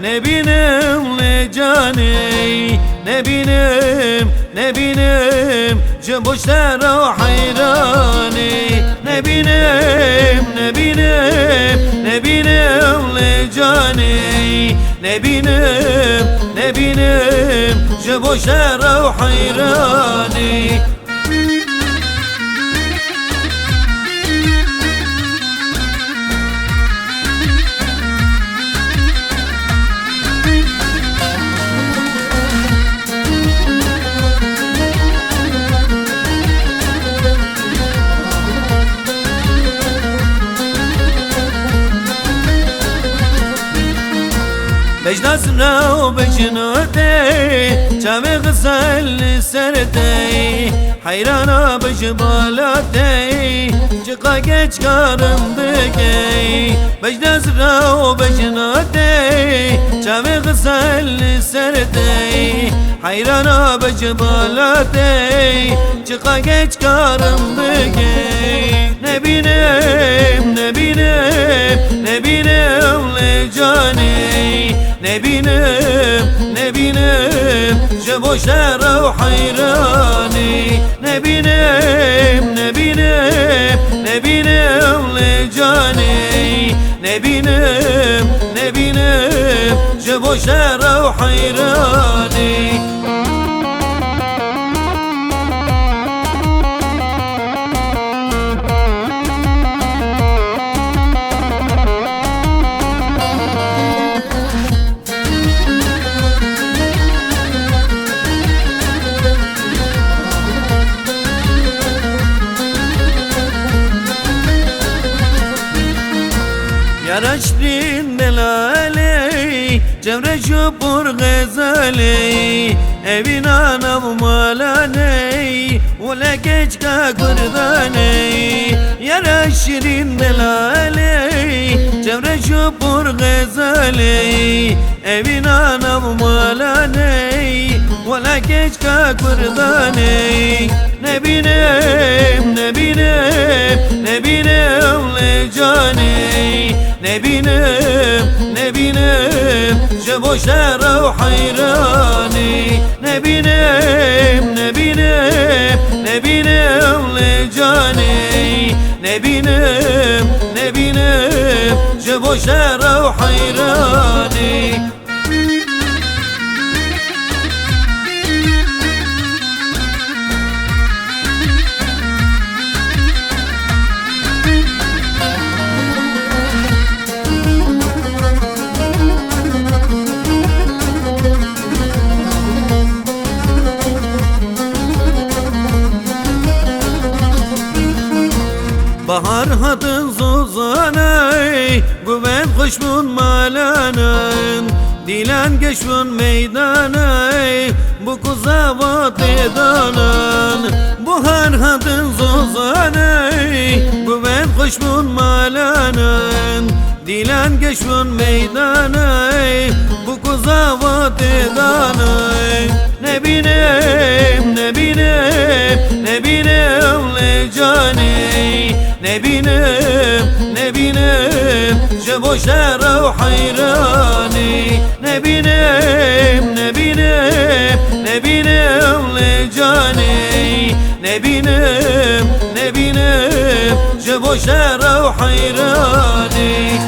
نبینم لجانی نبینم جبوشتر و حیرانی نبینم لجانی نبینم جبوشتر و حیرانی بجناسنا وبجنوتي جامي غزال سرتي حيرانا بجبالاتي جقا جيج كارم بكي بجناسنا وبجنوتي جامي غزال سرتي حيرانا بجبالاتي جقا جيج كارم بكي نبینم لجانی نبینم جبوشتر و حیرانی نبینم لجانی نبینم جبوشتر و حیرانی يرشدين دلالي جمر جبور غزالي ابينا نظمالاني ولا كيشكا قرداني يرشدين دلالي جمر جبور غزالي ابينا نظمالاني ولا كيشكا قرداني نبینم لجانی نبینم جبوشتر و حیرانی نبینم لجانی نبینم جبوشتر و حیرانی Bahar hatın zuzanay Güven kuşmun malanay Dilan geçmun meydanay Bu kuzavat edanan Bahar hatın zuzanay Güven kuşmun malanay Dilan geçmun meydanay Bu kuzavat edanay Nebinem lejani نبینم جبوشتر و حیرانی نبینم لجانی نبینم جبوشتر و حیرانی